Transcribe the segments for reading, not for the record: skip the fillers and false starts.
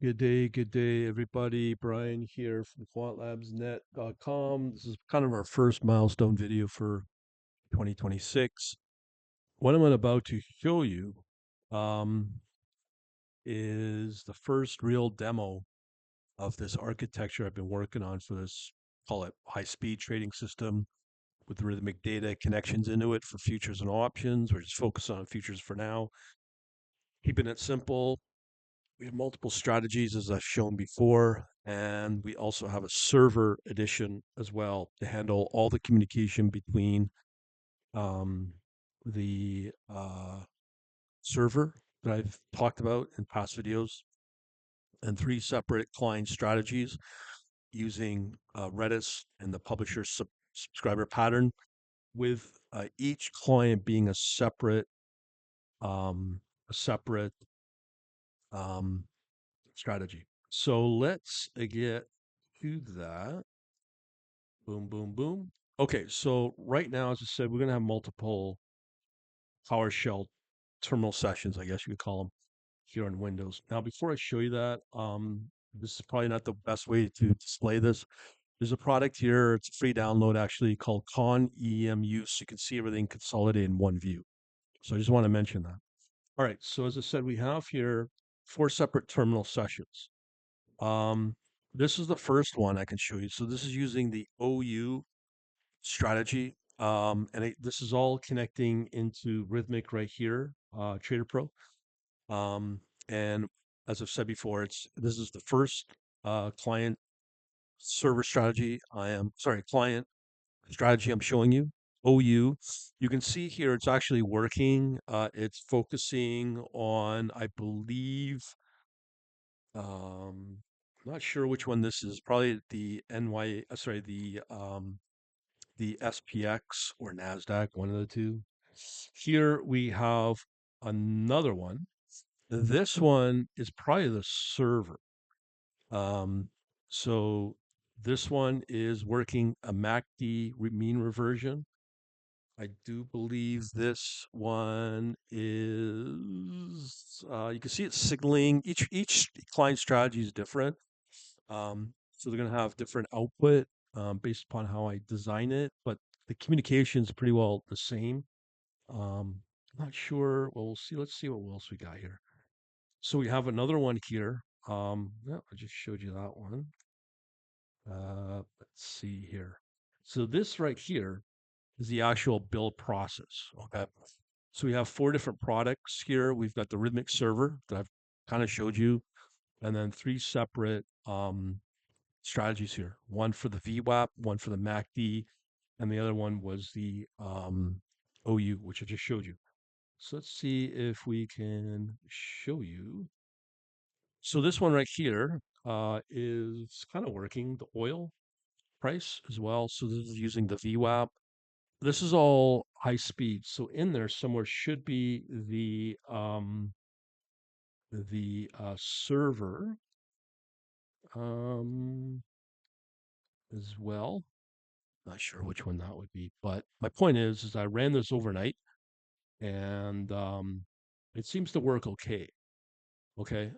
Good day, everybody. Brian here from quantlabsnet.com. This is kind of our first milestone video for 2026. What I'm about to show you um, is the first real demo of this architecture I've been working on for this, call it high-speed trading system with Rithmic data connections into it for futures and options. We're just focused on futures for now, keeping it simple. We have multiple strategies, as I've shown before, and we also have a server edition as well to handle all the communication between um, the server that I've talked about in past videos and three separate client strategies using Redis and the publisher subscriber pattern, with each client being um, a separate um, strategy. So let's get to that. Boom, boom, boom. Okay, so right now, as I said, we're going to have multiple PowerShell terminal sessions, I guess you could call them, here on Windows. Now, before I show you that, this is probably not the best way to display this. There's a product here, it's a free download actually, called Con EMU, so you can see everything consolidated in one view. So I just want to mention that. All right, so as I said, we have here 4 separate terminal sessions. Um, this is the first one I can show you. So this is using the OU strategy. This is all connecting into Rithmic right here, Trader Pro. And as I've said before, this is the first client server strategy. Client strategy I'm showing you. OU. You can see here it's actually working. It's focusing on, I believe, I'm not sure which one this is. Probably the the SPX or NASDAQ, one of the two. Here we have another one. This one is probably the server. Um, so this one is working a MACD mean reversion. I do believe this one is, you can see it's signaling, each client strategy is different. So they're going to have different output based upon how I design it, but the communication is pretty well the same. I'm not sure. Well, we'll see. Let's see what else we got here. So we have another one here. Yeah, I just showed you that one. Let's see here. So this right here is the actual build process. Okay. So we have 4 different products here. We've got the Rithmic server that I've kind of showed you, and then 3 separate strategies here. One for the VWAP, one for the MACD, and the other one was the OU, which I just showed you. So let's see if we can show you. So this one right here is kind of working the oil price as well. So this is using the VWAP. This is all high speed. So in there somewhere should be the server um, as well. Not sure which one that would be, but my point is I ran this overnight and it seems to work okay. Okay.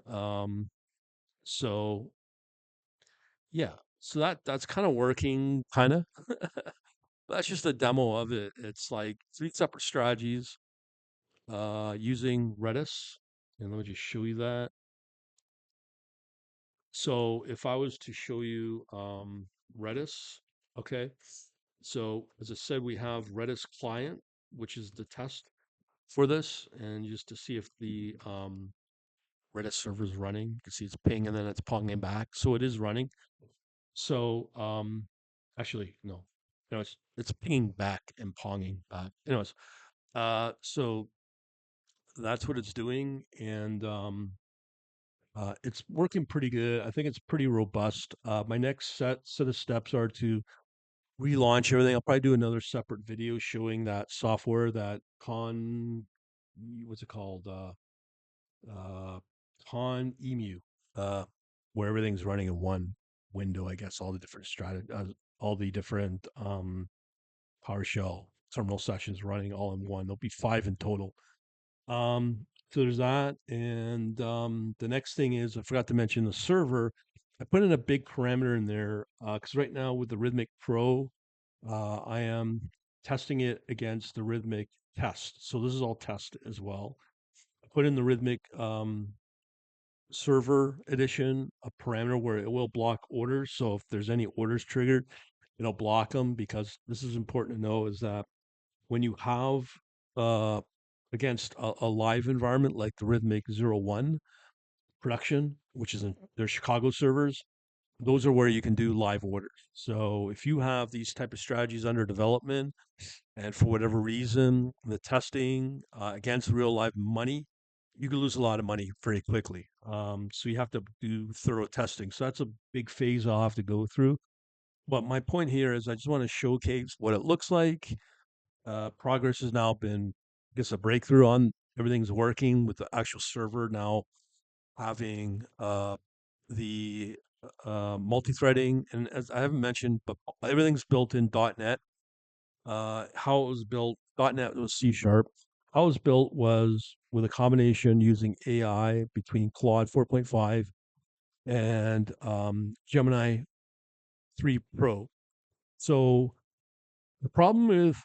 So yeah, so that's kind of working, kind of. That's just a demo of it. It's like 3 separate strategies using Redis, and let me just show you that. So if I was to show you Redis, okay. So as I said, we have Redis client, which is the test for this, and just to see if the Redis server is running. You can see it's ping and then it's ponging back. So it is running. So actually, no. No, it's pinging back and ponging back. Anyways, so that's what it's doing, and it's working pretty good. I think it's pretty robust. My next set of steps are to relaunch everything. I'll probably do another separate video showing that software, that what's it called? Uh, Con Emu, uh, where everything's running in one window. I guess all the different all the different PowerShell terminal sessions running all in one. There'll be 5 in total. So there's that. And the next thing is I forgot to mention the server. I put in a big parameter in there because right now with the Rhythmic Pro, I am testing it against the Rhythmic test. So this is all test as well. I put in the Rhythmic server edition a parameter where it will block orders. So if there's any orders triggered, it'll block them because this is important to know is that when you have uh, against a live environment like the Rhythmic 01 production, which is in their Chicago servers, those are where you can do live orders. So if you have these type of strategies under development, and for whatever reason, the testing against real live money, you can lose a lot of money very quickly. So you have to do thorough testing. So that's a big phase I'll have to go through. But my point here is I just want to showcase what it looks like. Progress has now been, I guess, a breakthrough on everything's working with the actual server now having the multi-threading. And as I haven't mentioned, but everything's built in .NET. How it was built, .NET was C sharp. How it was built was with a combination using AI between Claude 4.5 and Gemini 3 Pro. So the problem with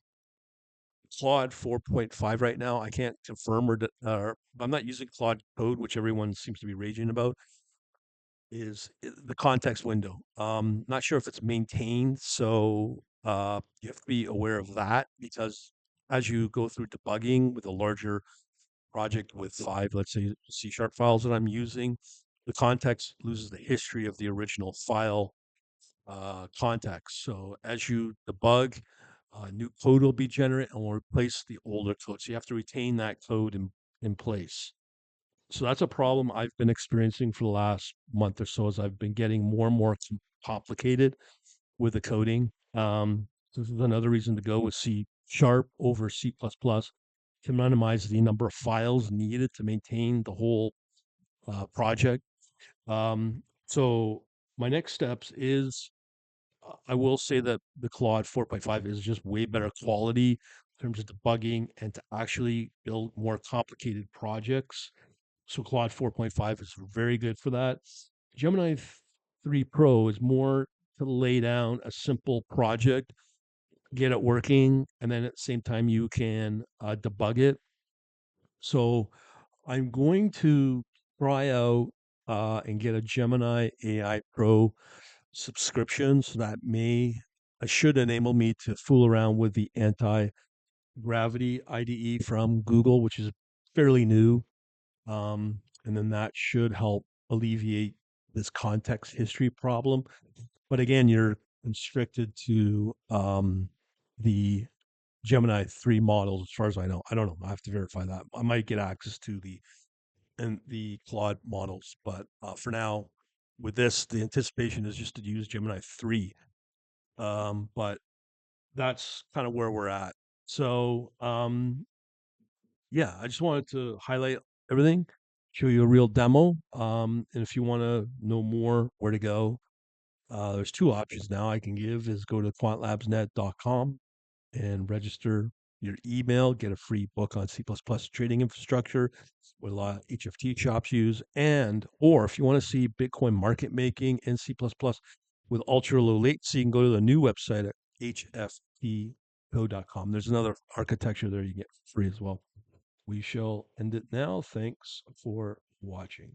Claude 4.5 right now, I can't confirm I'm not using Claude Code, which everyone seems to be raging about, is the context window. Not sure if it's maintained, so you have to be aware of that because as you go through debugging with a larger project with five, let's say, C sharp files that I'm using, the context loses the history of the original file context. So as you debug, new code will be generated and will replace the older code. So you have to retain that code in place. So that's a problem I've been experiencing for the last month or so as I've been getting more and more complicated with the coding. This is another reason to go with C sharp over C++ to minimize the number of files needed to maintain the whole project. So my next steps is I will say that the Claude 4.5 is just way better quality in terms of debugging and to actually build more complicated projects. So Claude 4.5 is very good for that. Gemini 3 Pro is more to lay down a simple project, get it working, and then at the same time you can debug it. So I'm going to try out and get a Gemini AI Pro subscription. So that should enable me to fool around with the Anti-Gravity IDE from Google, which is fairly new. And then that should help alleviate this context history problem. But again, you're constricted to the Gemini 3 models, as far as I know. I don't know. I have to verify that. I might get access to the Claude models, but for now, with this, the anticipation is just to use Gemini 3. But that's kind of where we're at. So yeah, I just wanted to highlight everything, show you a real demo. And if you want to know more where to go, there's two options now I can give is go to quantlabsnet.com and register your email, get a free book on C++ trading infrastructure, what a lot of HFT shops use, and or if you want to see Bitcoin market making in C++ with ultra low latency, you can go to the new website at hftco.com. There's another architecture there you get for free as well. We shall end it now. Thanks for watching.